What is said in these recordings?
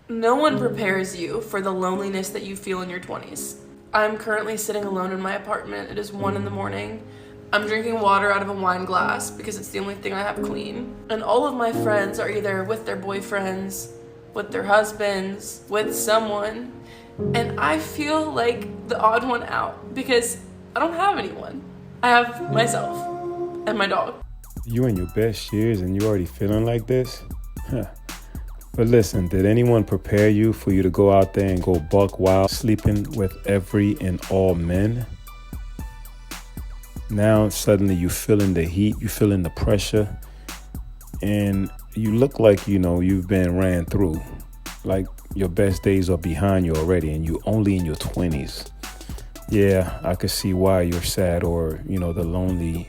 No one prepares you for the loneliness that you feel in your 20s. I'm currently sitting alone in my apartment. It is 1 in the morning. I'm drinking water out of a wine glass because it's the only thing I have clean. And all of my friends are either with their boyfriends, with their husbands, with someone. And I feel like the odd one out because I don't have anyone. I have myself and my dog. You in your best years and you already feeling like this? But listen, did anyone prepare you for you to go out there and go buck wild, sleeping with every and all men? Now suddenly you feeling the heat, you feeling the pressure, and you look like, you've been ran through. Like your best days are behind you already and you only in your 20s. Yeah, I could see why you're sad or, the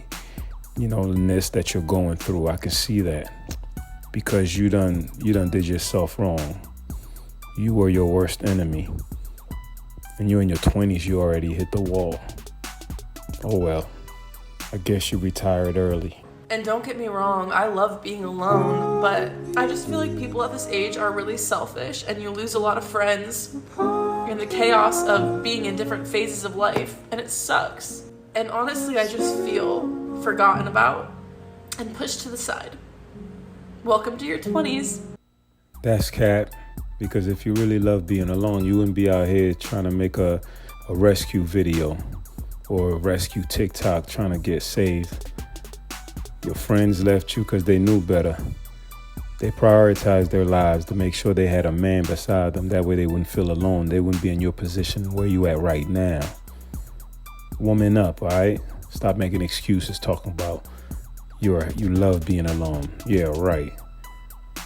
loneliness that you're going through. I can see that. Because you done did yourself wrong. You were your worst enemy. And you in your 20s, you already hit the wall. Oh well, I guess you retired early. And don't get me wrong, I love being alone, but I just feel like people at this age are really selfish and you lose a lot of friends in the chaos of being in different phases of life, and it sucks. And honestly, I just feel forgotten about and pushed to the side. Welcome to your 20s. That's cat, because if you really love being alone, you wouldn't be out here trying to make a rescue video or a rescue TikTok trying to get saved. Your friends left you because they knew better. They prioritized their lives to make sure they had a man beside them. That way they wouldn't feel alone. They wouldn't be in your position where you at right now. Woman up, all right? Stop making excuses talking about you love being alone. Yeah, right.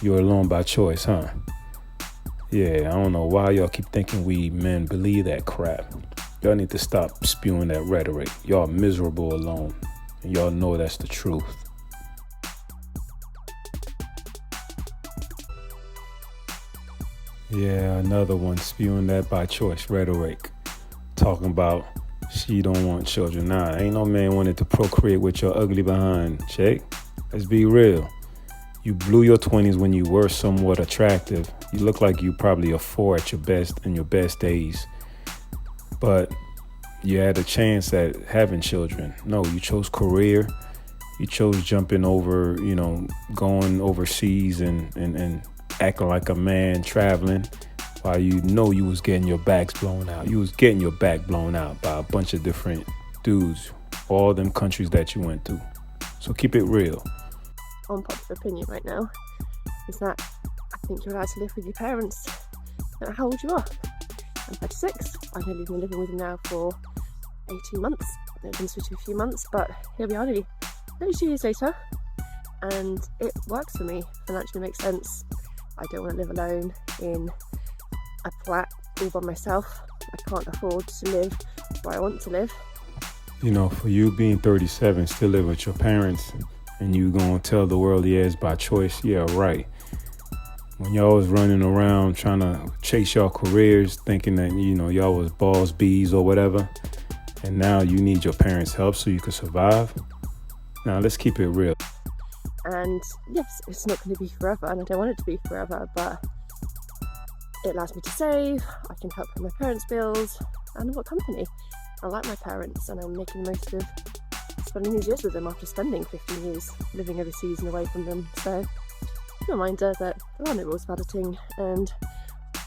You're alone by choice, huh? Yeah, I don't know why y'all keep thinking we men believe that crap. Y'all need to stop spewing that rhetoric. Y'all miserable alone, and y'all know that's the truth. Yeah, another one spewing that by choice rhetoric. Talking about she don't want children. Nah, ain't no man wanted to procreate with your ugly behind, chick. Let's be real. You blew your 20s when you were somewhat attractive. You look like you probably a 4 at your best in your best days. But you had a chance at having children. No, you chose career. You chose jumping over, going overseas and acting like a man, traveling. While you was getting your backs blown out. You was getting your back blown out by a bunch of different dudes, all them countries that you went to. So keep it real. Unpopular opinion right now is that I think you're allowed to live with your parents no matter how old you are. I'm 36. I've only been living with them now for 18 months. I've been switching a few months, but here we are nearly 32 years later, and it works for me. Financially makes sense. I don't want to live alone in a flat all by myself. I can't afford to live where I want to live. For you being 37, still live with your parents, and you gonna tell the world, yeah, it's by choice. Yeah, right. When y'all was running around trying to chase y'all careers, thinking that, y'all was boss bees or whatever, and now you need your parents' help so you can survive. Now, let's keep it real. And yes, it's not going to be forever, and I don't want it to be forever, but it allows me to save. I can help with my parents' bills, and what company. I like my parents, and I'm making the most of spending these years with them after spending 15 years living overseas and away from them. So, a reminder that there are no rules for editing, and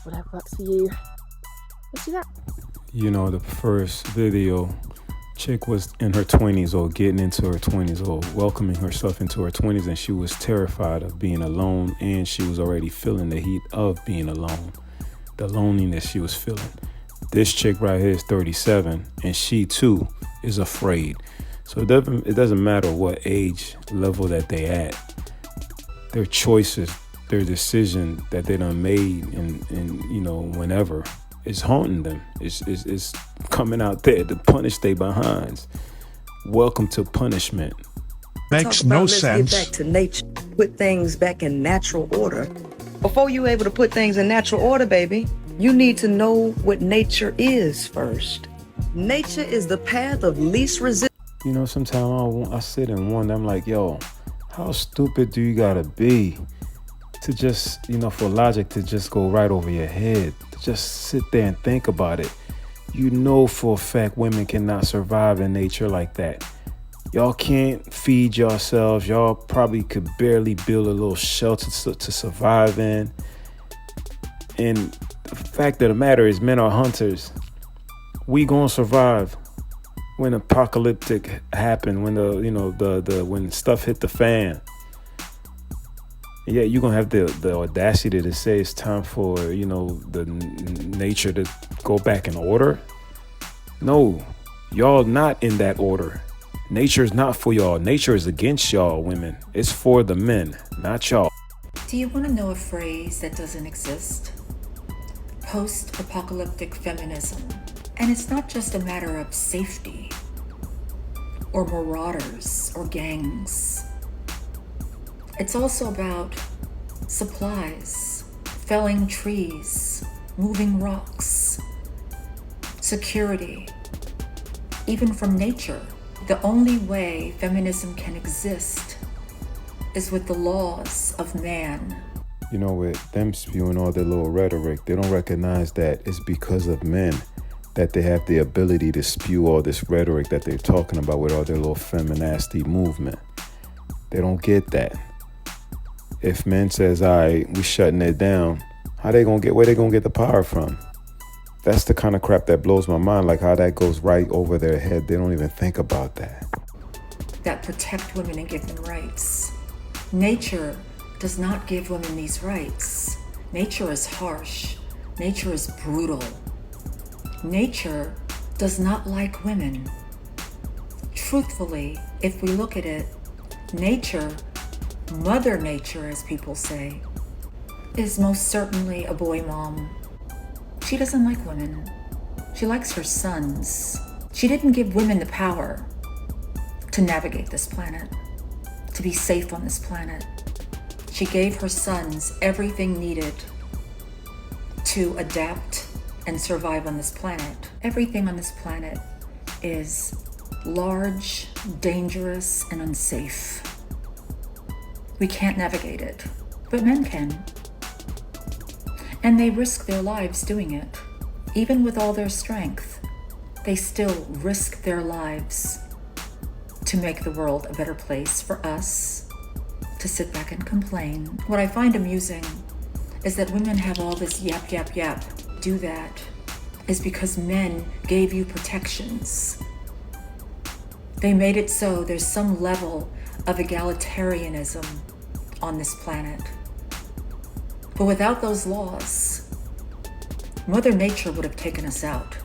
whatever works for you, let's do that. The first video, chick was in her 20s or getting into her 20s or welcoming herself into her 20s, and she was terrified of being alone, and she was already feeling the heat of being alone, the loneliness she was feeling. This chick right here is 37, and she too is afraid. So it doesn't matter what age level that they at. Their choices, their decision that they done made and whenever, is haunting them. It's coming out there to punish their behinds. Welcome to punishment. Makes no sense. Let's get back to nature. Put things back in natural order. Before you're able to put things in natural order, baby, you need to know what nature is first. Nature is the path of least resistance. Sometimes I sit and wonder, I'm like, yo, how stupid do you gotta be to just, for logic to just go right over your head. Just sit there and think about it. You know for a fact women cannot survive in nature like that. Y'all can't feed yourselves. Y'all probably could barely build a little shelter to survive in. And the fact of the matter is, men are hunters. We gonna survive when apocalyptic happen, when when stuff hit the fan. Yeah, you're gonna have the audacity to say it's time for the nature to go back in order. No, y'all not in that order. Nature is not for y'all. Nature is against y'all, women. It's for the men, not y'all. Do you want to know a phrase that doesn't exist? Post-apocalyptic feminism. And it's not just a matter of safety or marauders or gangs. It's also about supplies, felling trees, moving rocks, security, even from nature. The only way feminism can exist is with the laws of man. With them spewing all their little rhetoric, they don't recognize that it's because of men that they have the ability to spew all this rhetoric that they're talking about with all their little feminasty movement. They don't get that. If men says, all right, we shutting it down, where they gonna get the power from? That's the kind of crap that blows my mind, like how that goes right over their head. They don't even think about that. That protect women and give them rights. Nature does not give women these rights. Nature is harsh. Nature is brutal. Nature does not like women. Truthfully, if we look at it, nature, Mother Nature, as people say, is most certainly a boy mom. She doesn't like women. She likes her sons. She didn't give women the power to navigate this planet, to be safe on this planet. She gave her sons everything needed to adapt and survive on this planet. Everything on this planet is large, dangerous, and unsafe. We can't navigate it, but men can. And they risk their lives doing it. Even with all their strength, they still risk their lives to make the world a better place for us to sit back and complain. What I find amusing is that women have all this yap, yap, yap. Do that is because men gave you protections. They made it so there's some level of egalitarianism on this planet. But without those laws, Mother Nature would have taken us out.